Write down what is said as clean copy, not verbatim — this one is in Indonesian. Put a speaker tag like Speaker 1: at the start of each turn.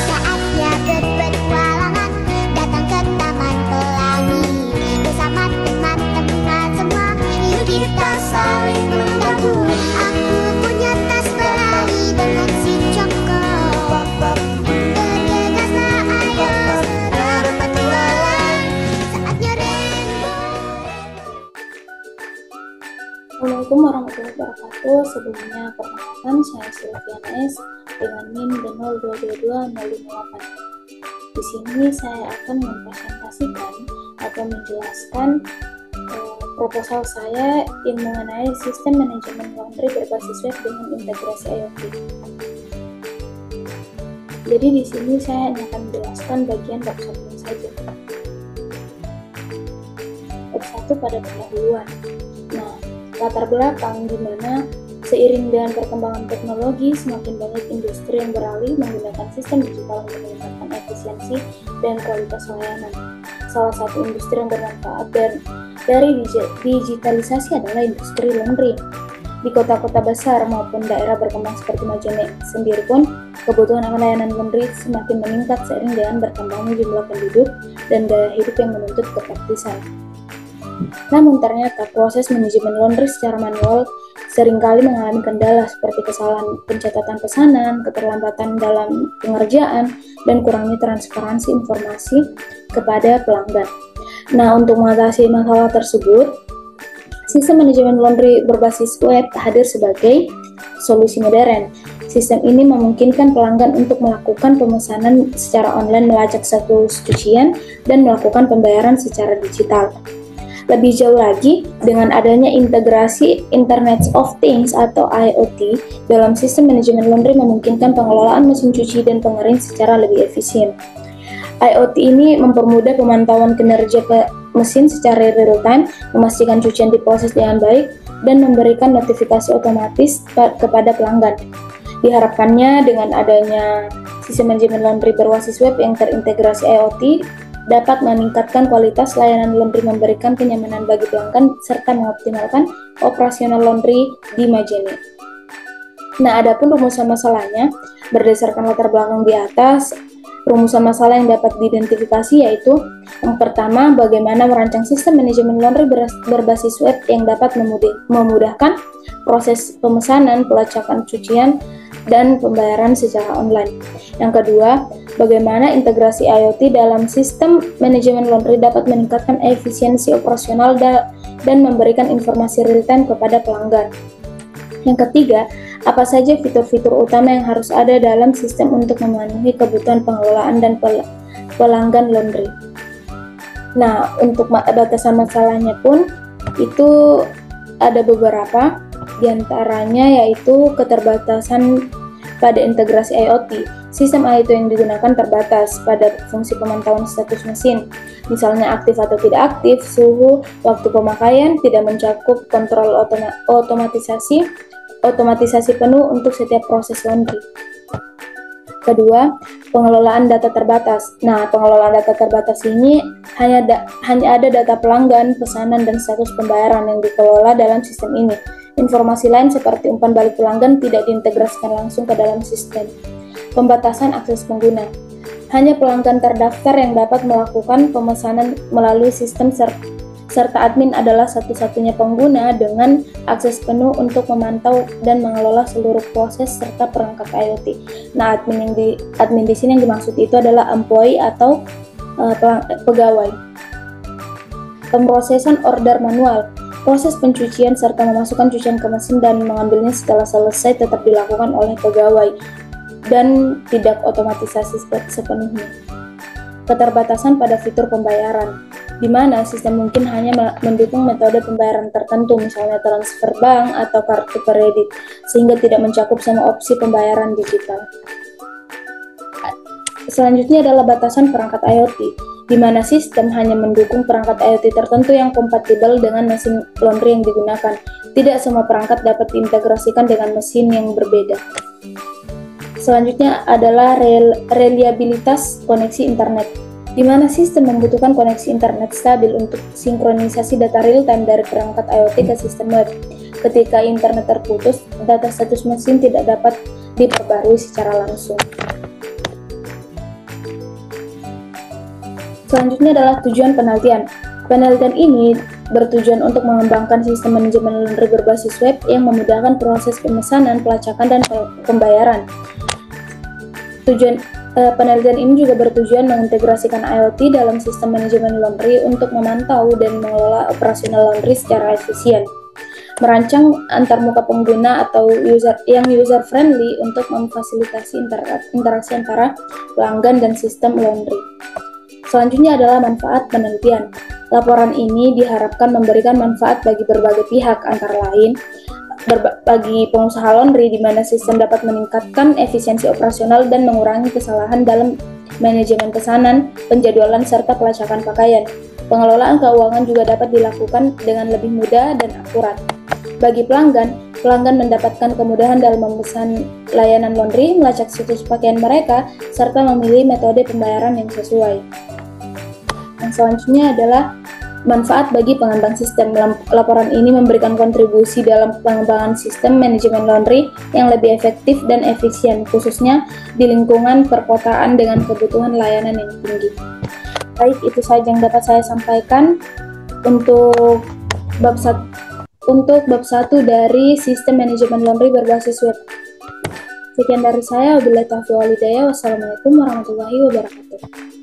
Speaker 1: Saatnya berpetualangan, datang ke Taman Pelangi. Bersama teman-teman semua, yuk kita saling membantu. Aku punya tas pelangi dengan si Joko. Bergegaslah ayo segera berpetualang. Saatnya rainbow.
Speaker 2: Assalamualaikum warahmatullahi wabarakatuh. Sebelumnya perkenalkan, saya Sylviana S dengan NIM D0222-058. Di sini saya akan mempresentasikan atau menjelaskan proposal saya yang mengenai sistem manajemen laundry berbasis web dengan integrasi IoT. Jadi di sini saya hanya akan menjelaskan bagian bab 1 saja. Bab 1 pada pendahuluan. Nah, latar belakang di mana seiring dengan perkembangan teknologi, semakin banyak industri yang beralih menggunakan sistem digital untuk meningkatkan efisiensi dan kualitas layanan. Salah satu industri yang bermanfaat dari digitalisasi adalah industri laundry. Di kota-kota besar maupun daerah berkembang seperti Majene sendiri pun, kebutuhan akan layanan laundry semakin meningkat seiring dengan berkembangnya jumlah penduduk dan gaya hidup yang menuntut kepraktisan. Namun ternyata proses manajemen laundry secara manual seringkali mengalami kendala seperti kesalahan pencatatan pesanan, keterlambatan dalam pengerjaan, dan kurangnya transparansi informasi kepada pelanggan. Nah, untuk mengatasi masalah tersebut, sistem manajemen laundry berbasis web hadir sebagai solusi modern. Sistem ini memungkinkan pelanggan untuk melakukan pemesanan secara online, melacak status cucian, dan melakukan pembayaran secara digital. Lebih jauh lagi, dengan adanya integrasi Internet of Things atau IoT dalam sistem manajemen laundry memungkinkan pengelolaan mesin cuci dan pengering secara lebih efisien. IoT ini mempermudah pemantauan kinerja mesin secara real-time, memastikan cucian diproses dengan baik, dan memberikan notifikasi otomatis kepada pelanggan. Diharapkannya dengan adanya sistem manajemen laundry berbasis web yang terintegrasi IoT, dapat meningkatkan kualitas layanan laundry, memberikan kenyamanan bagi pelanggan, serta mengoptimalkan operasional laundry di Majene. Nah, adapun rumusan masalahnya, berdasarkan latar belakang di atas, rumusan masalah yang dapat diidentifikasi yaitu yang pertama, bagaimana merancang sistem manajemen laundry berbasis web yang dapat memudahkan proses pemesanan, pelacakan cucian, dan pembayaran secara online. Yang kedua, bagaimana integrasi IoT dalam sistem manajemen laundry dapat meningkatkan efisiensi operasional dan memberikan informasi real-time kepada pelanggan. Yang ketiga, apa saja fitur-fitur utama yang harus ada dalam sistem untuk memenuhi kebutuhan pengelolaan dan pelanggan laundry. Nah, untuk batasan masalahnya pun itu ada beberapa, diantaranya yaitu keterbatasan pada integrasi IoT. Sistem IoT yang digunakan terbatas pada fungsi pemantauan status mesin, misalnya aktif atau tidak aktif, suhu, waktu pemakaian, tidak mencakup kontrol otomatisasi penuh untuk setiap proses laundry. Kedua, pengelolaan data terbatas. Nah, pengelolaan data terbatas ini hanya ada data pelanggan, pesanan, dan status pembayaran yang dikelola dalam sistem ini. Informasi lain seperti umpan balik pelanggan tidak diintegrasikan langsung ke dalam sistem. Pembatasan akses pengguna. Hanya pelanggan terdaftar yang dapat melakukan pemesanan melalui sistem serta admin adalah satu-satunya pengguna dengan akses penuh untuk memantau dan mengelola seluruh proses serta perangkat IoT. Nah, admin di sini yang dimaksud itu adalah employee atau pegawai. Pemrosesan order manual. Proses pencucian serta memasukkan cucian ke mesin dan mengambilnya setelah selesai tetap dilakukan oleh pegawai dan tidak otomatisasi sepenuhnya. Keterbatasan pada fitur pembayaran, di mana sistem mungkin hanya mendukung metode pembayaran tertentu, misalnya transfer bank atau kartu kredit, sehingga tidak mencakup semua opsi pembayaran digital. Selanjutnya adalah batasan perangkat IoT, di mana sistem hanya mendukung perangkat IoT tertentu yang kompatibel dengan mesin laundry yang digunakan. Tidak semua perangkat dapat diintegrasikan dengan mesin yang berbeda. Selanjutnya adalah reliabilitas koneksi internet, di mana sistem membutuhkan koneksi internet stabil untuk sinkronisasi data real-time dari perangkat IoT ke sistem web. Ketika internet terputus, data status mesin tidak dapat diperbarui secara langsung. Selanjutnya adalah tujuan penelitian. Penelitian ini bertujuan untuk mengembangkan sistem manajemen laundry berbasis web yang memudahkan proses pemesanan, pelacakan, dan pembayaran. Penelitian ini juga bertujuan mengintegrasikan IoT dalam sistem manajemen laundry untuk memantau dan mengelola operasional laundry secara efisien. Merancang antarmuka pengguna atau user friendly untuk memfasilitasi interaksi antara pelanggan dan sistem laundry. Selanjutnya adalah manfaat penelitian. Laporan ini diharapkan memberikan manfaat bagi berbagai pihak, antara lain bagi pengusaha laundry, di mana sistem dapat meningkatkan efisiensi operasional dan mengurangi kesalahan dalam manajemen pesanan, penjadwalan, serta pelacakan pakaian. Pengelolaan keuangan juga dapat dilakukan dengan lebih mudah dan akurat. Bagi pelanggan mendapatkan kemudahan dalam memesan layanan laundry, melacak situs pakaian mereka, serta memilih metode pembayaran yang sesuai. Yang selanjutnya adalah manfaat bagi pengembang sistem. Laporan ini memberikan kontribusi dalam pengembangan sistem manajemen laundry yang lebih efektif dan efisien, khususnya di lingkungan perkotaan dengan kebutuhan layanan yang tinggi. Baik, itu saja yang dapat saya sampaikan untuk bab 1 dari sistem manajemen laundry berbasis web. Sekian dari saya, wabillahi taufiq wal hidayah. Wassalamualaikum warahmatullahi wabarakatuh.